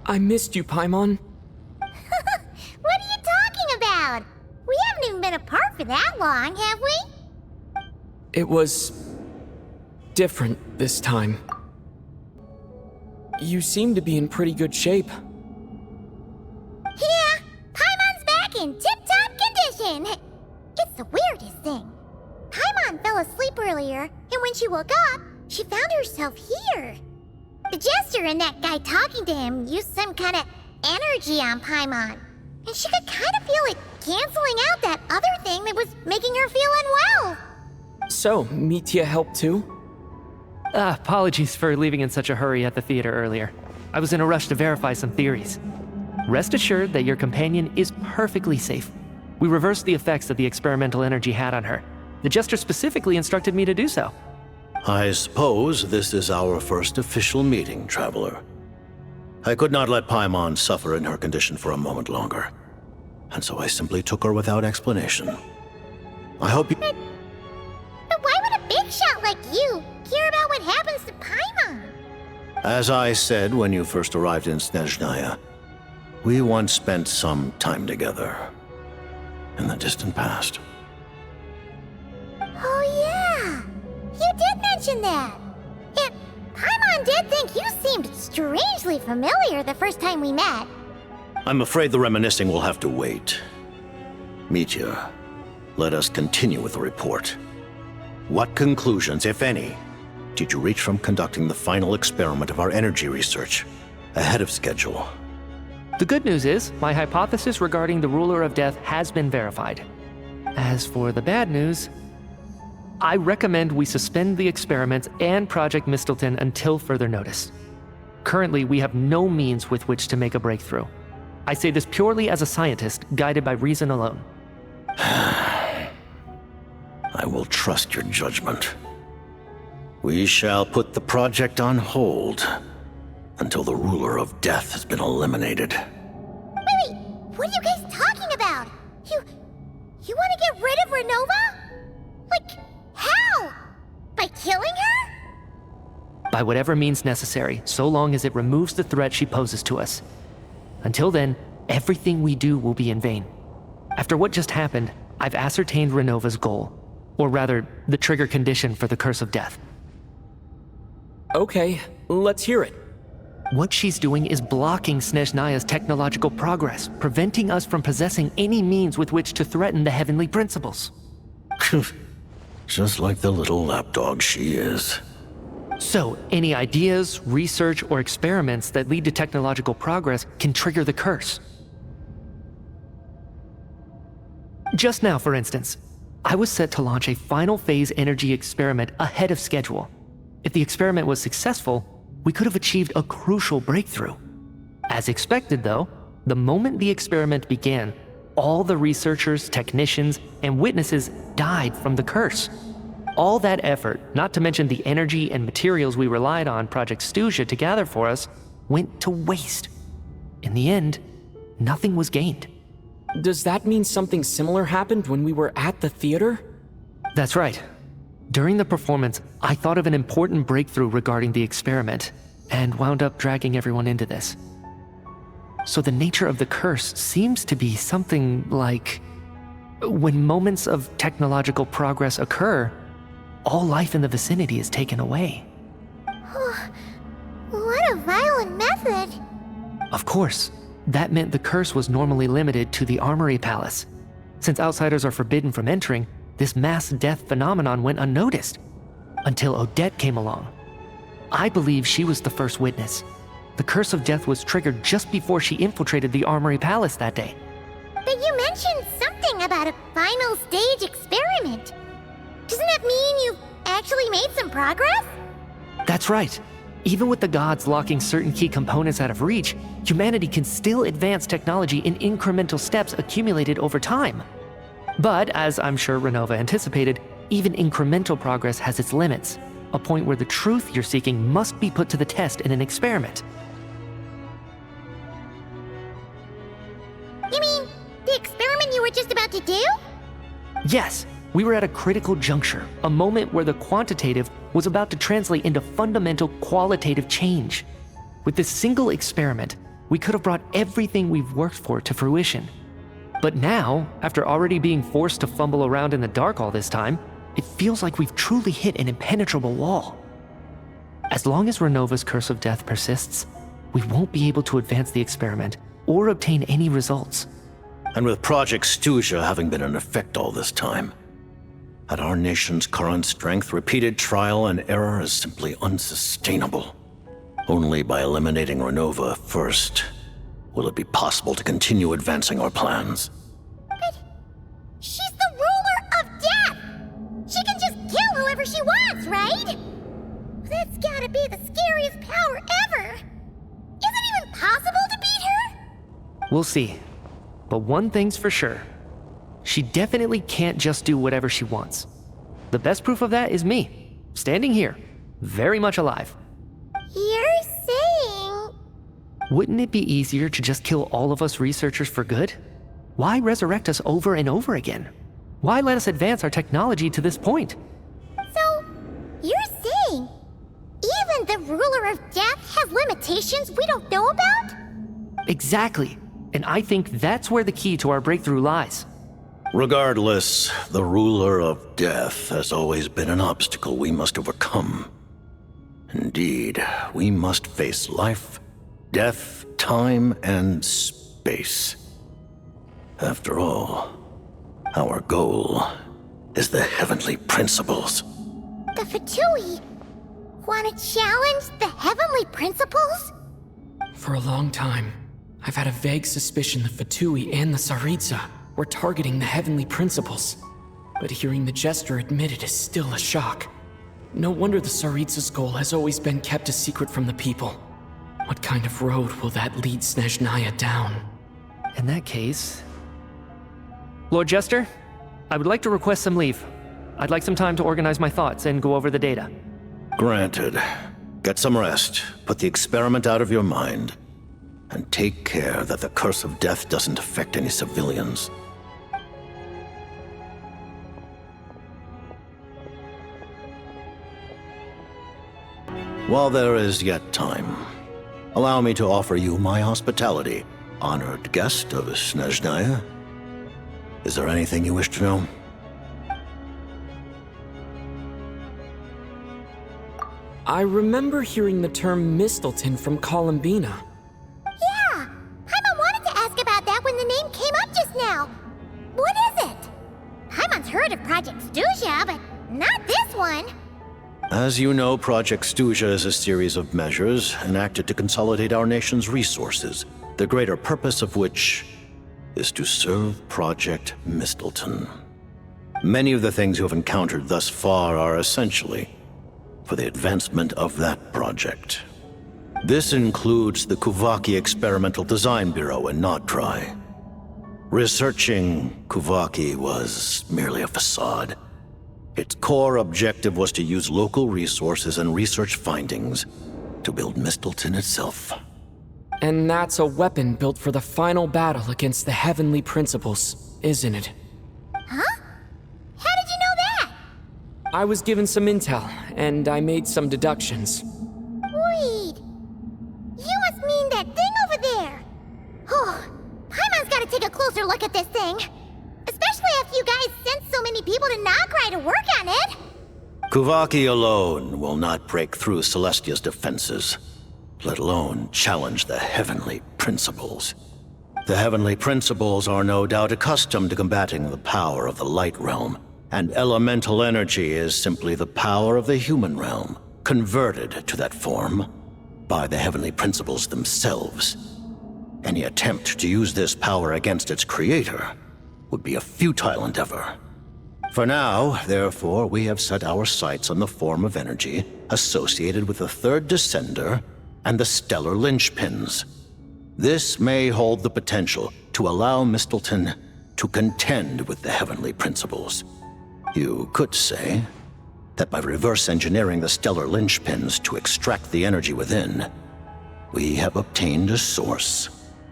I missed you, Paimon. What are you talking about? We haven't even been apart for that long, have we? It was different this time. You seem to be in pretty good shape. Yeah, Paimon's back in tip-top condition. It's the weirdest thing. Paimon fell asleep earlier, and when she woke up, she found herself here. The jester and that guy talking to him used some kind of energy on Paimon, and she could kind of feel it canceling out that other thing that was making her feel unwell. So, Mitya helped too? Apologies for leaving in such a hurry at the theater earlier. I was in a rush to verify some theories. Rest assured that your companion is perfectly safe. We reversed the effects that the experimental energy had on her. The jester specifically instructed me to do so. I suppose this is our first official meeting, Traveler. I could not let Paimon suffer in her condition for a moment longer, and so I simply took her without explanation. I hope you... But why would a big shot like you care about what happens to Paimon? As I said when you first arrived in Snezhnaya, we once spent some time together in the distant past. Oh yeah, you did mention that. And Paimon did think you seemed strangely familiar the first time we met. I'm afraid the reminiscing will have to wait. Mitya, let us continue with the report. What conclusions, if any, did you reach from conducting the final experiment of our energy research ahead of schedule? The good news is, my hypothesis regarding the ruler of death has been verified. As for the bad news, I recommend we suspend the experiments and Project Mistleton until further notice. Currently, we have no means with which to make a breakthrough. I say this purely as a scientist, guided by reason alone. I will trust your judgment. We shall put the project on hold until the ruler of death has been eliminated. Wait, what are you guys talking about? You want to get rid of Ronova? Like, how? By killing her? By whatever means necessary, so long as it removes the threat she poses to us. Until then, everything we do will be in vain. After what just happened, I've ascertained Ronova's goal, or rather, the trigger condition for the curse of death. Okay, let's hear it. What she's doing is blocking Snezhnaya's technological progress, preventing us from possessing any means with which to threaten the heavenly principles. Just like the little lapdog she is. So, any ideas, research, or experiments that lead to technological progress can trigger the curse. Just now, for instance, I was set to launch a final phase energy experiment ahead of schedule. If the experiment was successful, we could have achieved a crucial breakthrough. As expected, though, the moment the experiment began, all the researchers, technicians, and witnesses died from the curse. All that effort, not to mention the energy and materials we relied on Project Stuja to gather for us, went to waste. In the end, nothing was gained. Does that mean something similar happened when we were at the theater? That's right. During the performance, I thought of an important breakthrough regarding the experiment, and wound up dragging everyone into this. So the nature of the curse seems to be something like, when moments of technological progress occur, all life in the vicinity is taken away. What a violent method. Of course, that meant the curse was normally limited to the Armory Palace. Since outsiders are forbidden from entering, this mass death phenomenon went unnoticed, until Odette came along. I believe she was the first witness. The curse of death was triggered just before she infiltrated the Armory Palace that day. But you mentioned something about a final stage experiment. Doesn't that mean you've actually made some progress? That's right. Even with the gods locking certain key components out of reach, humanity can still advance technology in incremental steps accumulated over time. But, as I'm sure Ronova anticipated, even incremental progress has its limits, a point where the truth you're seeking must be put to the test in an experiment. You mean the experiment you were just about to do? Yes, we were at a critical juncture, a moment where the quantitative was about to translate into fundamental qualitative change. With this single experiment, we could have brought everything we've worked for to fruition. But now, after already being forced to fumble around in the dark all this time, it feels like we've truly hit an impenetrable wall. As long as Ronova's curse of death persists, we won't be able to advance the experiment or obtain any results. And with Project Stuja having been in effect all this time, at our nation's current strength, repeated trial and error is simply unsustainable. Only by eliminating Ronova first will it be possible to continue advancing our plans. But she's the ruler of death! She can just kill whoever she wants, right? That's gotta be the scariest power ever! Is it even possible to beat her? We'll see. But one thing's for sure. She definitely can't just do whatever she wants. The best proof of that is me, standing here, very much alive. You're saying... Wouldn't it be easier to just kill all of us researchers for good? Why resurrect us over and over again? Why let us advance our technology to this point? So, you're saying even the ruler of death has limitations we don't know about? Exactly. And I think that's where the key to our breakthrough lies. Regardless, the ruler of death has always been an obstacle we must overcome. Indeed, we must face life, death, time, and space. After all, our goal is the heavenly principles. The Fatui want to challenge the heavenly principles? For a long time, I've had a vague suspicion the Fatui and the Tsaritsa were targeting the heavenly principles. But hearing the Jester admit it is still a shock. No wonder the Tsaritsa's goal has always been kept a secret from the people. What kind of road will that lead Snezhnaya down? In that case... Lord Jester, I would like to request some leave. I'd like some time to organize my thoughts and go over the data. Granted. Get some rest, put the experiment out of your mind, and take care that the curse of death doesn't affect any civilians. While there is yet time, allow me to offer you my hospitality, honored guest of Snezhnaya. Is there anything you wish to know? I remember hearing the term Mistelton from Columbina. Yeah! Paimon wanted to ask about that when the name came up just now. What is it? Paimon's heard of Project Stuja, but not this one. As you know, Project Stuja is a series of measures enacted to consolidate our nation's resources, the greater purpose of which is to serve Project Mistelton. Many of the things you have encountered thus far are essentially for the advancement of that project. This includes the Kuvaki Experimental Design Bureau in Nodtrai. Researching Kuvaki was merely a facade. Its core objective was to use local resources and research findings to build Mistelton itself. And that's a weapon built for the final battle against the heavenly principles, isn't it? Huh? How did you know that? I was given some intel, and I made some deductions. Wait. You must mean that thing over there. Oh, Paimon's gotta take a closer look at this thing. Especially after you guys sent so many people to Nograi to work on it. Kuvaki alone will not break through Celestia's defenses, let alone challenge the heavenly principles. The heavenly principles are no doubt accustomed to combating the power of the light realm, and elemental energy is simply the power of the human realm, converted to that form by the heavenly principles themselves. Any attempt to use this power against its creator would be a futile endeavor. For now, therefore, we have set our sights on the form of energy associated with the third descender and the stellar linchpins. This may hold the potential to allow Mistelton to contend with the heavenly principles. You could say that by reverse engineering the stellar linchpins to extract the energy within, we have obtained a source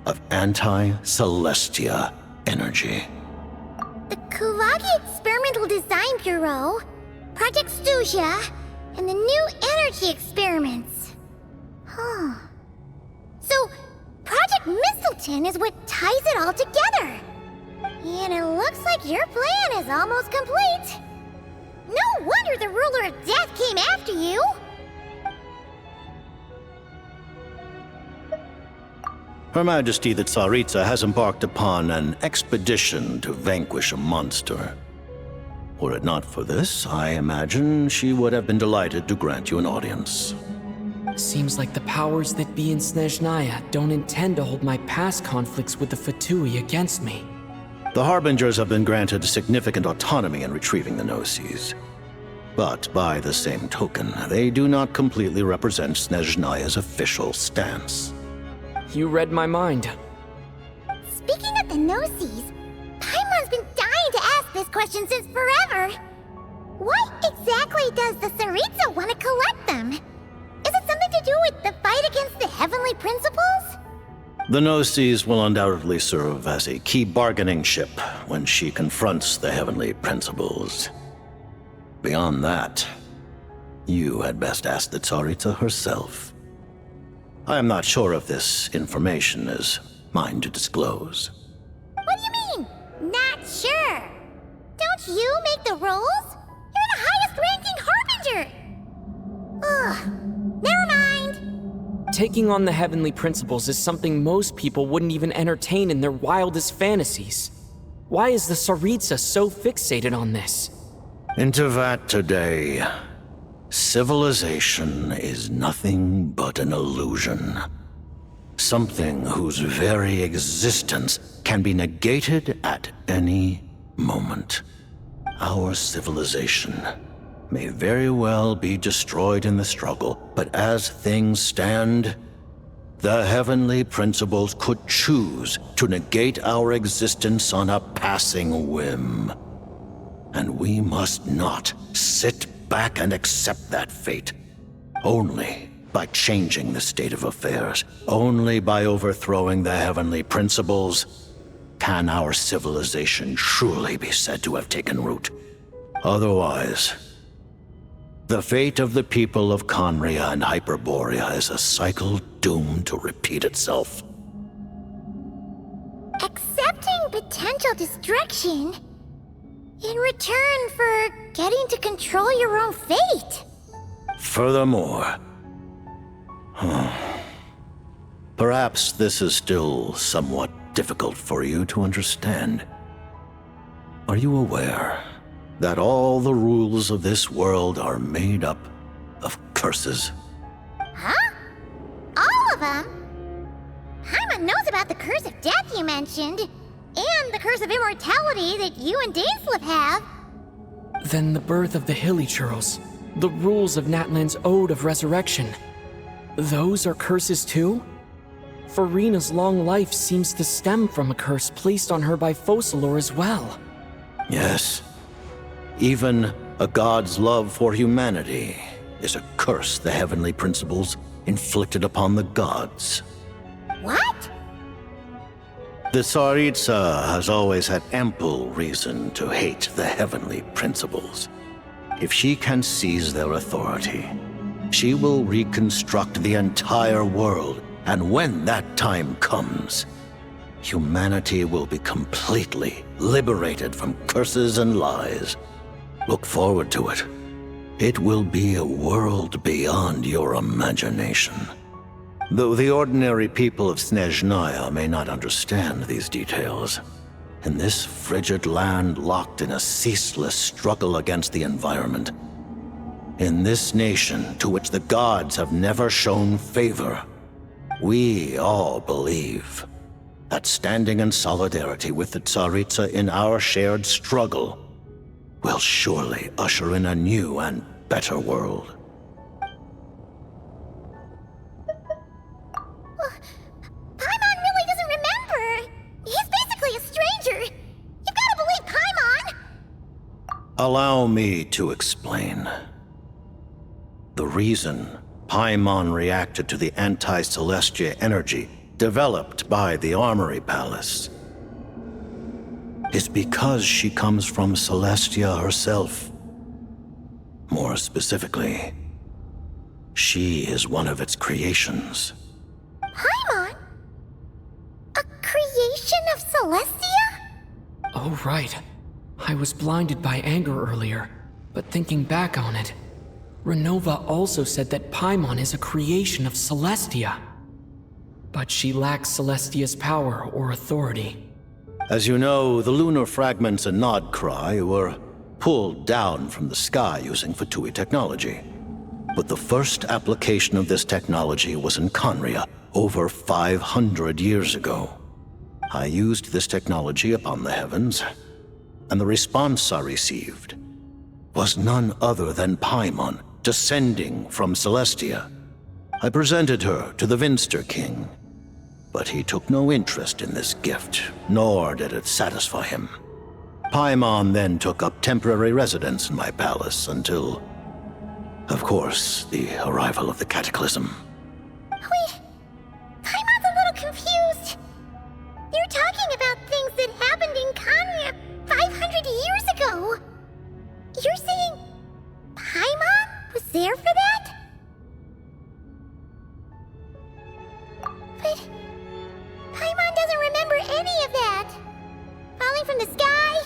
of anti-Celestia energy. The Kuvaki Experimental Design Bureau, Project Stuja, and the new energy experiments. Huh. So, Project skeleton is what ties it all together. And it looks like your plan is almost complete. No wonder the ruler of death came after you. Her Majesty the Tsaritsa has embarked upon an expedition to vanquish a monster. Were it not for this, I imagine she would have been delighted to grant you an audience. Seems like the powers that be in Snezhnaya don't intend to hold my past conflicts with the Fatui against me. The Harbingers have been granted significant autonomy in retrieving the Gnosis. But by the same token, they do not completely represent Snezhnaya's official stance. You read my mind. Speaking of the Gnosis, Paimon's been dying to ask this question since forever. Why exactly does the Tsaritsa want to collect them? Is it something to do with the fight against the heavenly principles? The Gnosis will undoubtedly serve as a key bargaining chip when she confronts the heavenly principles. Beyond that, you had best ask the Tsaritsa herself. I am not sure if this information is mine to disclose. What do you mean, not sure? Don't you make the rules? You're the highest ranking Harbinger! Ugh, never mind. Taking on the heavenly principles is something most people wouldn't even entertain in their wildest fantasies. Why is the Tsaritsa so fixated on this? Into that today, civilization is nothing but an illusion. Something whose very existence can be negated at any moment. Our civilization may very well be destroyed in the struggle, but as things stand, the heavenly principles could choose to negate our existence on a passing whim. And we must not sit back and accept that fate. Only by changing the state of affairs, only by overthrowing the heavenly principles, can our civilization truly be said to have taken root. Otherwise, the fate of the people of Conria and Hyperborea is a cycle doomed to repeat itself. Accepting potential destruction in return for getting to control your own fate. Furthermore, perhaps this is still somewhat difficult for you to understand. Are you aware that all the rules of this world are made up of curses? Huh? All of them? Paimon knows about the curse of death you mentioned, and the curse of immortality that you and Dainsleif have. Then the birth of the Hilly-Churls, the rules of Natlan's Ode of Resurrection. Those are curses too? Farina's long life seems to stem from a curse placed on her by Focalor as well. Yes. Even a god's love for humanity is a curse the heavenly principles inflicted upon the gods. What? The Tsaritsa has always had ample reason to hate the heavenly principles. If she can seize their authority, she will reconstruct the entire world, and when that time comes, humanity will be completely liberated from curses and lies. Look forward to it. It will be a world beyond your imagination. Though the ordinary people of Snezhnaya may not understand these details, in this frigid land locked in a ceaseless struggle against the environment, in this nation to which the gods have never shown favor, we all believe that standing in solidarity with the Tsaritsa in our shared struggle will surely usher in a new and better world. Paimon really doesn't remember. He's basically a stranger. You've got to believe Paimon. Allow me to explain. The reason Paimon reacted to the anti-Celestia energy developed by the Armory Palace is because she comes from Celestia herself. More specifically, she is one of its creations. Paimon? A creation of Celestia? Oh, right. I was blinded by anger earlier, but thinking back on it, Ronova also said that Paimon is a creation of Celestia. But she lacks Celestia's power or authority. As you know, the lunar fragments in Nodcry were pulled down from the sky using Fatui technology. But the first application of this technology was in Conria over 500 years ago. I used this technology upon the heavens, and the response I received was none other than Paimon descending from Celestia. I presented her to the Vinster King, but he took no interest in this gift, nor did it satisfy him. Paimon then took up temporary residence in my palace until, of course, the arrival of the Cataclysm. Wait, Paimon's a little confused. You're talking about things that happened in Conria 500 years ago. You're saying Paimon was there for that? But Paimon doesn't remember any of that. Falling from the sky?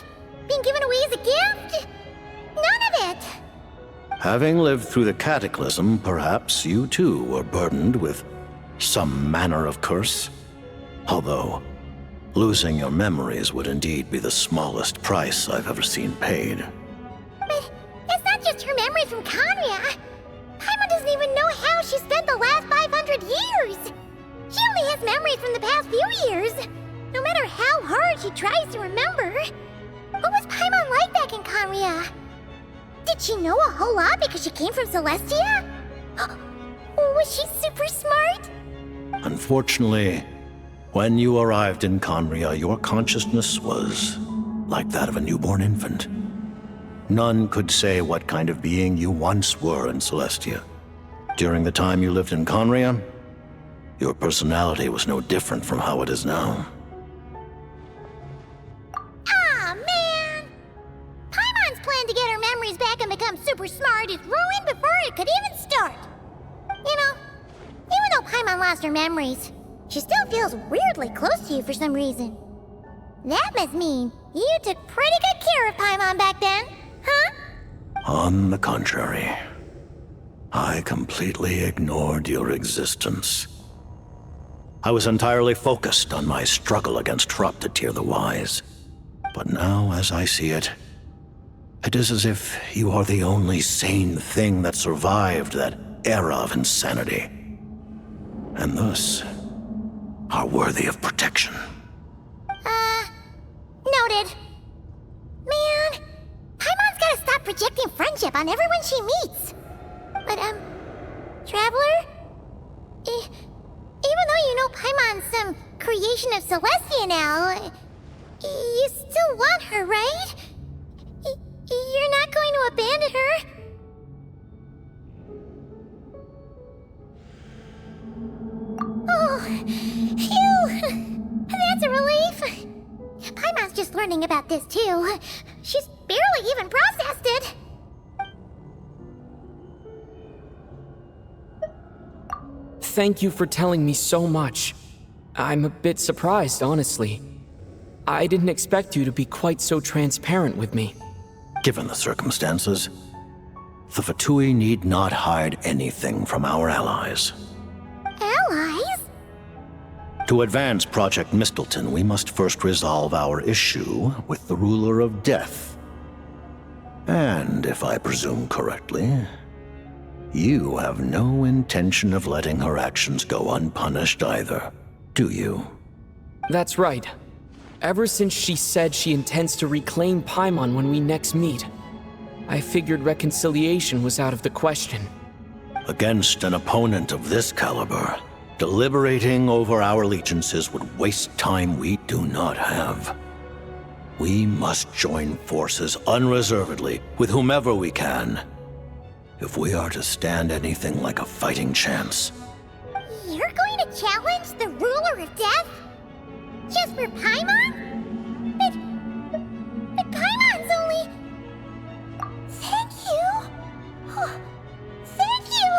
Being given away as a gift? None of it! Having lived through the Cataclysm, perhaps you too were burdened with some manner of curse. Although, losing your memories would indeed be the smallest price I've ever seen paid. But it's not just her memory from Conria. Paimon doesn't even know how she spent the last 500 years. She only has memories from the past few years. No matter how hard she tries to remember. What was Paimon like back in Conria? Did she know a whole lot because she came from Celestia? Was she super smart? Unfortunately, when you arrived in Conria, your consciousness was like that of a newborn infant. None could say what kind of being you once were in Celestia. During the time you lived in Conria, your personality was no different from how it is now. Aw, man! Paimon's plan to get her memories back and become super smart is ruined before it could even start. You know, even though Paimon lost her memories, she still feels weirdly close to you for some reason. That must mean you took pretty good care of Paimon back then, huh? On the contrary, I completely ignored your existence. I was entirely focused on my struggle against Troptatir the Wise. But now, as I see it, it is as if you are the only sane thing that survived that era of insanity, and thus are worthy of protection. Noted. Man, Paimon's gotta stop projecting friendship on everyone she meets. But, Traveler? Even though you know Paimon's some creation of Celestia now, you still want her, right? You're not going to abandon her? Oh, phew! That's a relief. Paimon's just learning about this too. She's barely even processed it. Thank you for telling me so much. I'm a bit surprised, honestly. I didn't expect you to be quite so transparent with me. Given the circumstances, the Fatui need not hide anything from our allies. Allies? To advance Project Mistleton, we must first resolve our issue with the Ruler of Death. And, if I presume correctly, you have no intention of letting her actions go unpunished either, do you? That's right. Ever since she said she intends to reclaim Paimon when we next meet, I figured reconciliation was out of the question. Against an opponent of this caliber, deliberating over our allegiances would waste time we do not have. We must join forces unreservedly with whomever we can, if we are to stand anything like a fighting chance. You're going to challenge the Ruler of Death? Just for Paimon? But Paimon's only... Thank you! Oh, thank you!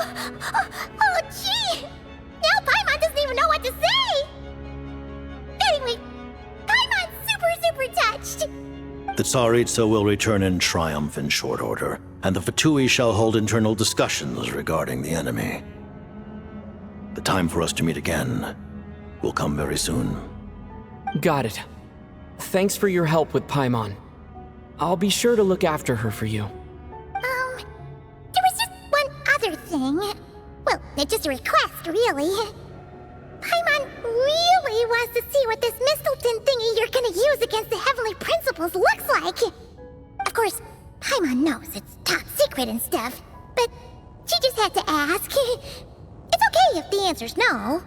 Oh, gee! Now Paimon doesn't even know what to say! Anyway, surprised! The Tsaritsa will return in triumph in short order, and the Fatui shall hold internal discussions regarding the enemy. The time for us to meet again will come very soon. Got it. Thanks for your help with Paimon. I'll be sure to look after her for you. There was just one other thing. Well, it's just a request, really. Paimon really wants to see what this Mistelton thingy you're gonna use against the Heavenly Principles looks like. Of course, Paimon knows it's top secret and stuff, but she just had to ask. It's okay if the answer's no.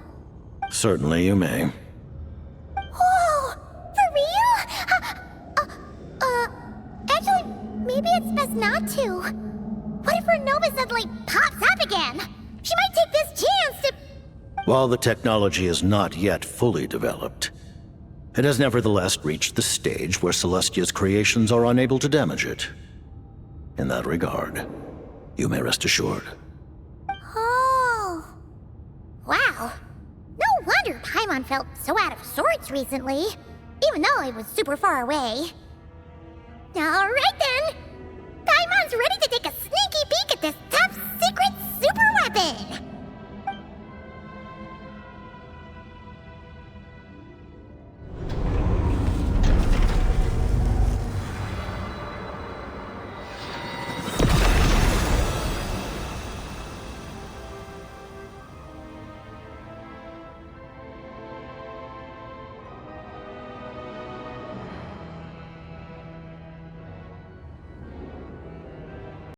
Certainly you may. Oh, for real? Actually, maybe it's best not to. What if Ronova suddenly pops up again? She might take this chance to... While the technology is not yet fully developed, it has nevertheless reached the stage where Celestia's creations are unable to damage it. In that regard, you may rest assured. Oh. Wow. No wonder Paimon felt so out of sorts recently, even though it was super far away. Alright then,